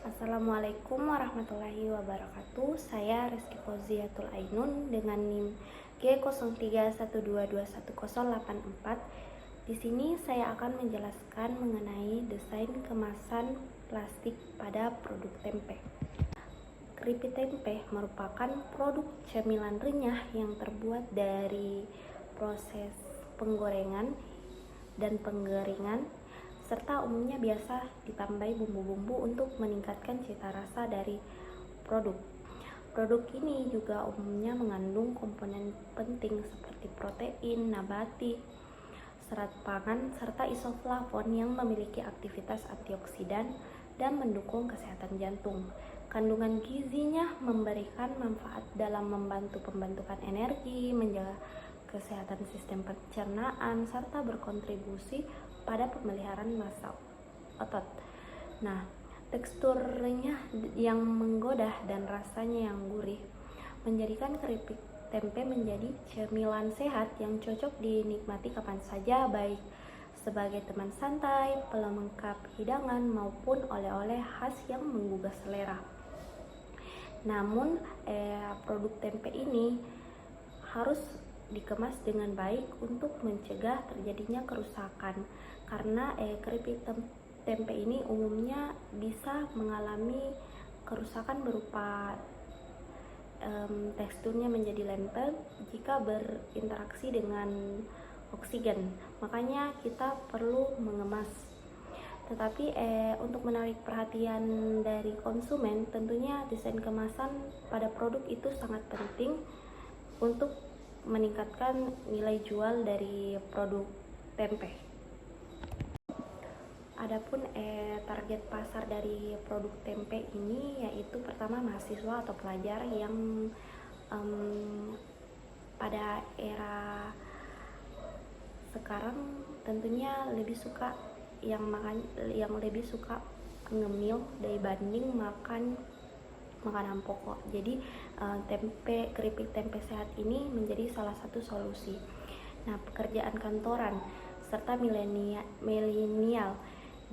Assalamualaikum warahmatullahi wabarakatuh. Saya Rizky Fauziatul Ainun dengan NIM G0312211084. Di sini saya akan menjelaskan mengenai desain kemasan plastik pada produk tempe. Keripik tempe merupakan produk cemilan renyah yang terbuat dari proses penggorengan dan penggeringan, serta umumnya biasa ditambahi bumbu-bumbu untuk meningkatkan cita rasa dari produk. Produk ini juga umumnya mengandung komponen penting seperti protein nabati, serat pangan, serta isoflavon yang memiliki aktivitas antioksidan dan mendukung kesehatan jantung. Kandungan gizinya memberikan manfaat dalam membantu pembentukan energi, menjaga kesehatan sistem pencernaan, serta berkontribusi pada pemeliharaan massa otot. Nah, teksturnya yang menggoda dan rasanya yang gurih menjadikan keripik tempe menjadi cemilan sehat yang cocok dinikmati kapan saja, baik sebagai teman santai, pelengkap hidangan, maupun oleh-oleh khas yang menggugah selera. Namun, produk tempe ini harus dikemas dengan baik untuk mencegah terjadinya kerusakan, karena keripik tempe ini umumnya bisa mengalami kerusakan berupa teksturnya menjadi lempel jika berinteraksi dengan oksigen. Makanya kita perlu mengemas. Tetapi untuk menarik perhatian dari konsumen, tentunya desain kemasan pada produk itu sangat penting untuk meningkatkan nilai jual dari produk tempe. Adapun target pasar dari produk tempe ini yaitu pertama mahasiswa atau pelajar yang pada era sekarang tentunya lebih suka yang lebih suka ngemil dibanding makan makanan pokok. Jadi keripik tempe sehat ini menjadi salah satu solusi. Nah, pekerjaan kantoran serta milenial,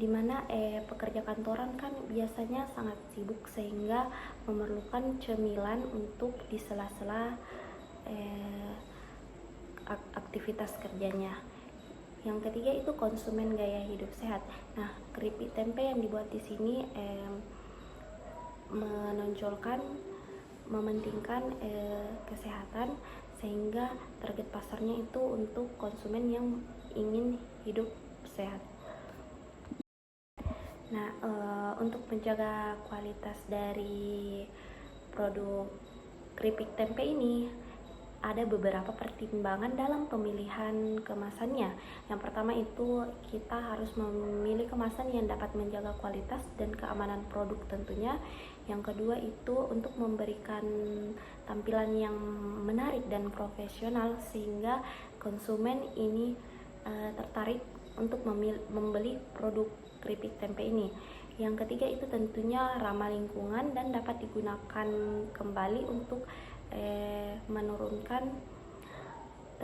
di mana pekerja kantoran kan biasanya sangat sibuk sehingga memerlukan cemilan untuk di sela-sela aktivitas kerjanya. Yang ketiga itu konsumen gaya hidup sehat. Nah, keripik tempe yang dibuat di sini menonjolkan, mementingkan kesehatan, sehingga target pasarnya itu untuk konsumen yang ingin hidup sehat. Nah, untuk menjaga kualitas dari produk keripik tempe ini ada beberapa pertimbangan dalam pemilihan kemasannya. Yang pertama itu kita harus memilih kemasan yang dapat menjaga kualitas dan keamanan produk tentunya. Yang kedua itu untuk memberikan tampilan yang menarik dan profesional sehingga konsumen ini tertarik untuk membeli produk keripik tempe ini. Yang ketiga itu tentunya ramah lingkungan dan dapat digunakan kembali untuk menurunkan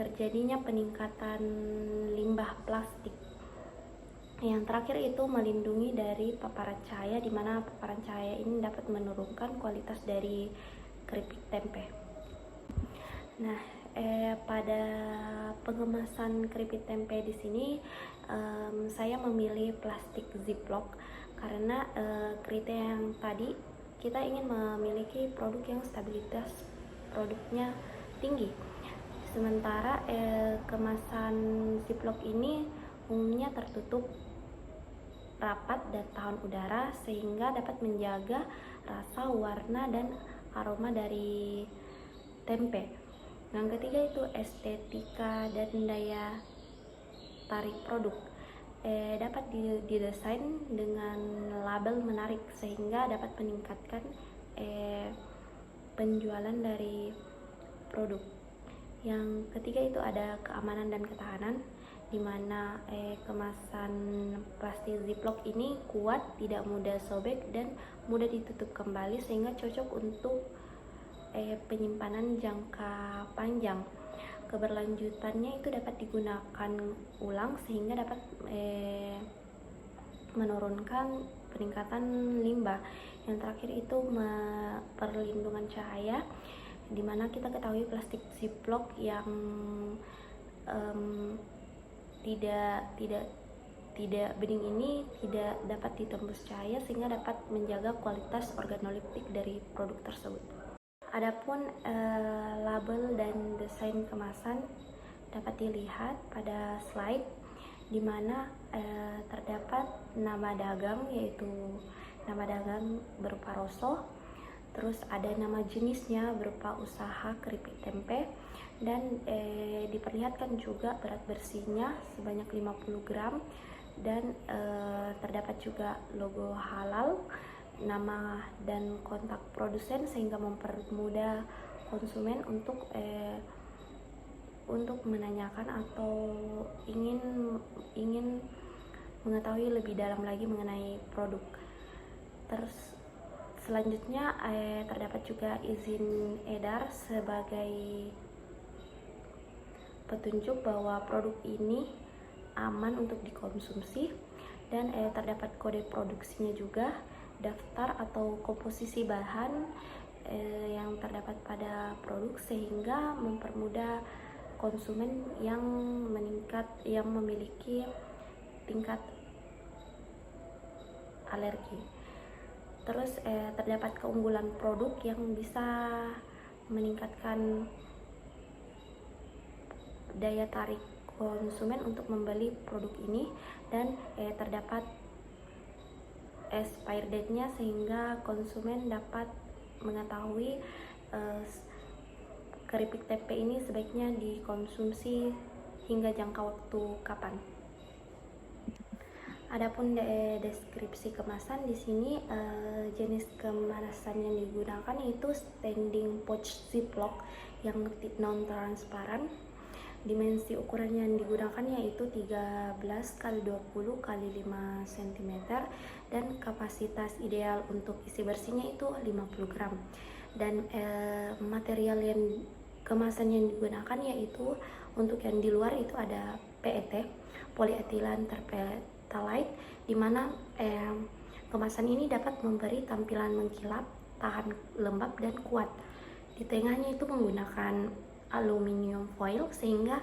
terjadinya peningkatan limbah plastik. Yang terakhir itu melindungi dari paparan cahaya, di mana paparan cahaya ini dapat menurunkan kualitas dari keripik tempe. Nah, pada pengemasan keripik tempe di sini saya memilih plastik ziplock karena kriteria yang tadi kita ingin memiliki produk yang stabilitas produknya tinggi. Sementara kemasan ziplock ini umumnya tertutup rapat dan tahan udara sehingga dapat menjaga rasa, warna, dan aroma dari tempe. Yang ketiga itu estetika dan daya tarik produk. Dapat didesain dengan label menarik sehingga dapat meningkatkan penjualan dari produk. Yang ketiga itu ada keamanan dan ketahanan, di mana kemasan plastik ziplock ini kuat, tidak mudah sobek, dan mudah ditutup kembali sehingga cocok untuk penyimpanan jangka panjang. Keberlanjutannya itu dapat digunakan ulang sehingga dapat menurunkan peningkatan limbah. Yang terakhir itu perlindungan cahaya, dimana kita ketahui plastik ziplock yang tidak bening ini tidak dapat ditembus cahaya sehingga dapat menjaga kualitas organoleptik dari produk tersebut. Adapun label dan desain kemasan dapat dilihat pada slide, di mana terdapat nama dagang, yaitu nama dagang berupa Rosso, terus ada nama jenisnya berupa usaha keripik tempe, dan diperlihatkan juga berat bersihnya sebanyak 50 gram, dan terdapat juga logo halal, nama dan kontak produsen sehingga mempermudah konsumen untuk menanyakan atau ingin mengetahui lebih dalam lagi mengenai produk. Terus selanjutnya terdapat juga izin edar sebagai petunjuk bahwa produk ini aman untuk dikonsumsi, dan terdapat kode produksinya juga, daftar atau komposisi bahan yang terdapat pada produk sehingga mempermudah konsumen yang memiliki tingkat alergi. Terus terdapat keunggulan produk yang bisa meningkatkan daya tarik konsumen untuk membeli produk ini, dan terdapat expired date-nya sehingga konsumen dapat mengetahui keripik tempe ini sebaiknya dikonsumsi hingga jangka waktu kapan. Adapun deskripsi kemasan di sini, jenis kemasan yang digunakan yaitu standing pouch ziplock yang non transparan. Dimensi ukuran yang digunakan yaitu 13 x 20 x 5 cm, dan kapasitas ideal untuk isi bersihnya itu 50 gram. Dan material yang kemasan yang digunakan yaitu untuk yang di luar itu ada PET, polyethylene terphthalate, di mana kemasan ini dapat memberi tampilan mengkilap, tahan lembab dan kuat. Di tengahnya itu menggunakan aluminium foil sehingga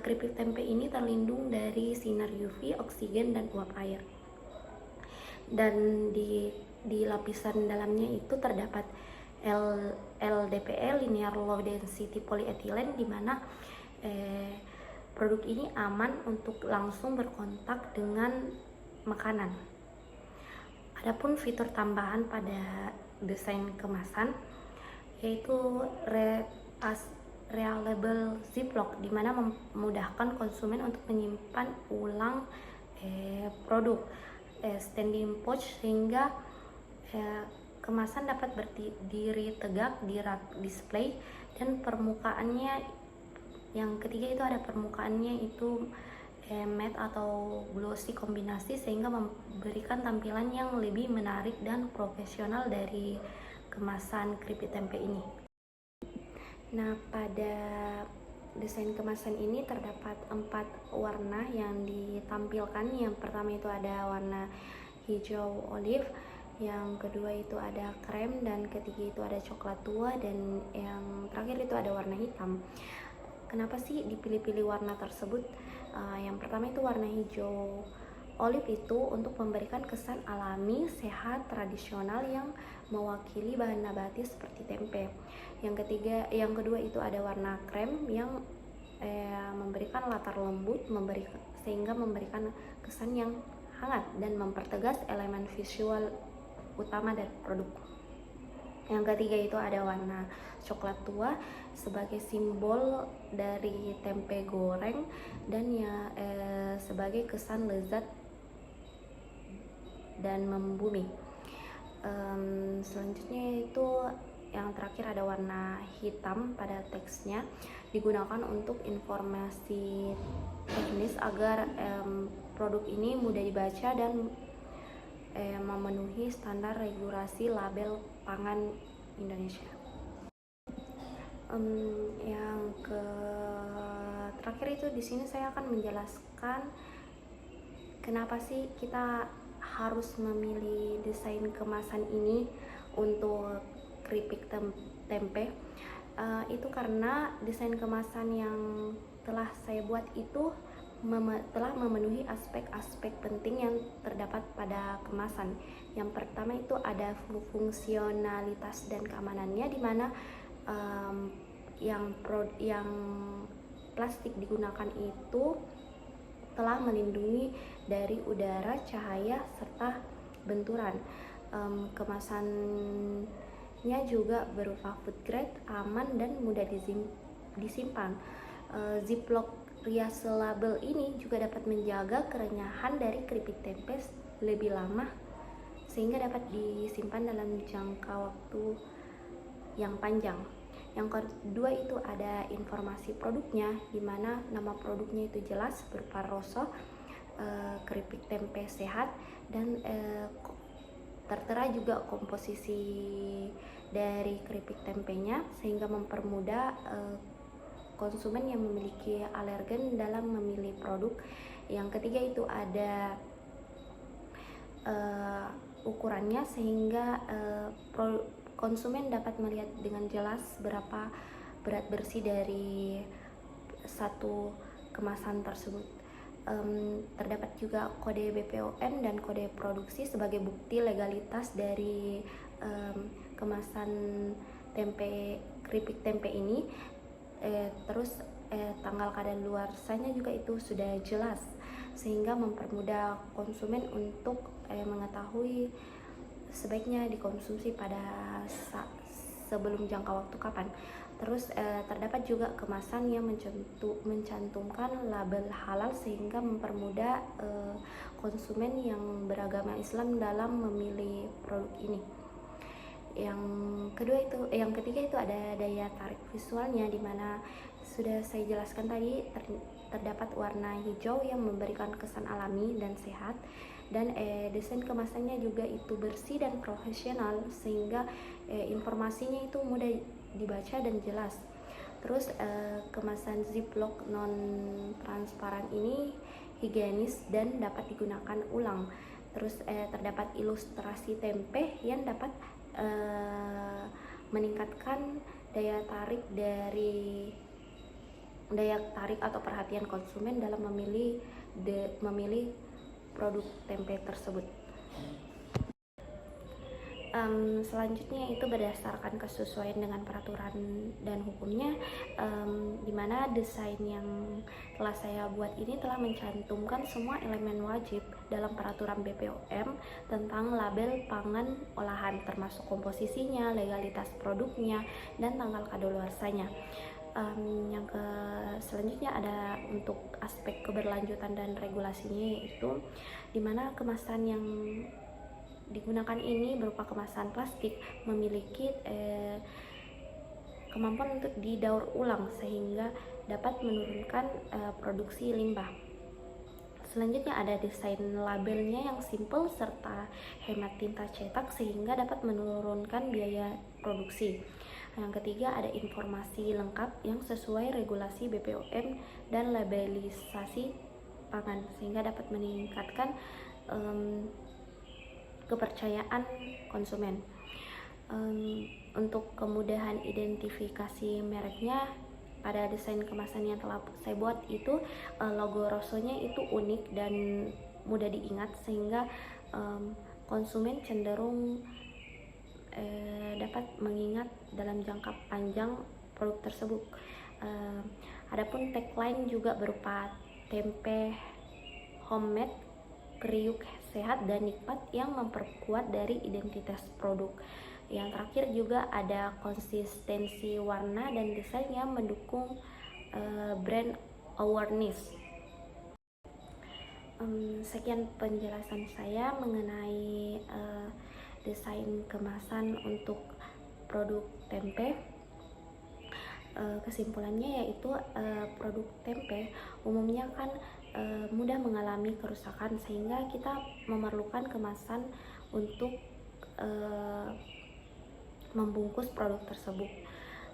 keripik tempe ini terlindung dari sinar UV, oksigen dan uap air. Dan di lapisan dalamnya itu terdapat LDPE, linear low density polyethylene, di mana produk ini aman untuk langsung berkontak dengan makanan. Adapun fitur tambahan pada desain kemasan yaitu reliable ziplock, di mana memudahkan konsumen untuk menyimpan ulang produk. Standing pouch sehingga kemasan dapat berdiri tegak di rak display, dan permukaannya, yang ketiga itu ada permukaannya itu matte atau glossy kombinasi sehingga memberikan tampilan yang lebih menarik dan profesional dari kemasan keripik tempe ini. Nah, pada desain kemasan ini terdapat 4 warna yang ditampilkan. Yang pertama itu ada warna hijau olive, yang kedua itu ada krem, dan ketiga itu ada coklat tua, dan yang terakhir itu ada warna hitam. Kenapa sih dipilih-pilih warna tersebut? Yang pertama itu warna hijau olive itu untuk memberikan kesan alami, sehat, tradisional yang mewakili bahan nabati seperti tempe. Yang kedua itu ada warna krem yang memberikan latar lembut, sehingga memberikan kesan yang hangat dan mempertegas elemen visual utama dari produk. Yang ketiga itu ada warna coklat tua sebagai simbol dari tempe goreng, dan sebagai kesan lezat dan membumi. Selanjutnya itu yang terakhir ada warna hitam pada teksnya, digunakan untuk informasi teknis agar produk ini mudah dibaca dan memenuhi standar regulasi label pangan Indonesia. Yang terakhir itu di sini saya akan menjelaskan kenapa sih kita harus memilih desain kemasan ini untuk keripik tempe? Itu karena desain kemasan yang telah saya buat itu telah memenuhi aspek-aspek penting yang terdapat pada kemasan. Yang pertama itu ada fungsionalitas dan keamanannya, di mana yang plastik digunakan itu telah melindungi dari udara, cahaya, serta benturan. Kemasannya juga berupa food grade, aman, dan mudah disimpan. Ziplock reusable ini juga dapat menjaga kerenyahan dari keripik tempe lebih lama, sehingga dapat disimpan dalam jangka waktu yang panjang. Yang kedua itu ada informasi produknya, di mana nama produknya itu jelas berupa Rosso, keripik tempe sehat, dan tertera juga komposisi dari keripik tempenya, sehingga mempermudah konsumen yang memiliki alergen dalam memilih produk. Yang ketiga itu ada ukurannya, sehingga konsumen dapat melihat dengan jelas berapa berat bersih dari satu kemasan tersebut. Terdapat juga kode BPOM dan kode produksi sebagai bukti legalitas dari kemasan keripik tempe ini. Terus tanggal kadaluarsanya juga itu sudah jelas, sehingga mempermudah konsumen untuk mengetahui sebaiknya dikonsumsi pada sebelum jangka waktu kapan. Terus terdapat juga kemasan yang mencantumkan label halal, sehingga mempermudah konsumen yang beragama Islam dalam memilih produk ini. Yang ketiga itu ada daya tarik visualnya, di mana sudah saya jelaskan tadi, terdapat warna hijau yang memberikan kesan alami dan sehat, dan desain kemasannya juga itu bersih dan profesional, sehingga informasinya itu mudah dibaca dan jelas. Terus kemasan Ziplock non transparan ini higienis dan dapat digunakan ulang. Terus terdapat ilustrasi tempe yang dapat meningkatkan daya tarik atau perhatian konsumen dalam memilih produk tempe tersebut. Selanjutnya itu berdasarkan kesesuaian dengan peraturan dan hukumnya, dimana desain yang telah saya buat ini telah mencantumkan semua elemen wajib dalam peraturan BPOM tentang label pangan olahan, termasuk komposisinya, legalitas produknya, dan tanggal kadaluarsanya. Yang selanjutnya ada untuk aspek keberlanjutan dan regulasinya, yaitu dimana kemasan yang digunakan ini berupa kemasan plastik memiliki kemampuan untuk didaur ulang, sehingga dapat menurunkan produksi limbah. Selanjutnya ada desain labelnya yang simple serta hemat tinta cetak, sehingga dapat menurunkan biaya produksi. Yang ketiga ada informasi lengkap yang sesuai regulasi BPOM dan labelisasi pangan, sehingga dapat meningkatkan kepercayaan konsumen. Untuk kemudahan identifikasi mereknya, pada desain kemasan yang telah saya buat itu logo Rossonya itu unik dan mudah diingat, sehingga konsumen cenderung dapat mengingat dalam jangka panjang produk tersebut. Adapun tagline juga berupa tempe homemade, kriuk sehat dan nikmat, yang memperkuat dari identitas produk. Yang terakhir juga ada konsistensi warna dan desain yang mendukung brand awareness. Sekian penjelasan saya mengenai desain kemasan untuk produk tempe. Kesimpulannya yaitu produk tempe umumnya kan mudah mengalami kerusakan, sehingga kita memerlukan kemasan untuk membungkus produk tersebut.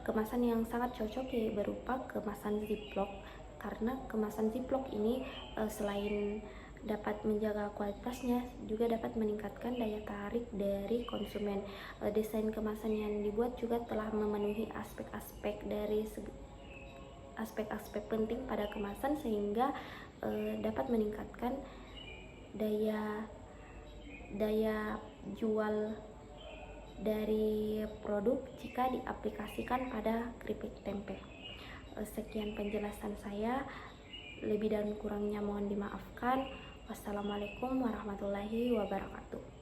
Kemasan yang sangat cocok berupa kemasan Ziplock, karena kemasan Ziplock ini selain dapat menjaga kualitasnya, juga dapat meningkatkan daya tarik dari konsumen. Desain kemasan yang dibuat juga telah memenuhi aspek-aspek penting pada kemasan, sehingga dapat meningkatkan daya jual dari produk jika diaplikasikan pada keripik tempe. Sekian penjelasan saya, lebih dan kurangnya mohon dimaafkan. Wassalamualaikum warahmatullahi wabarakatuh.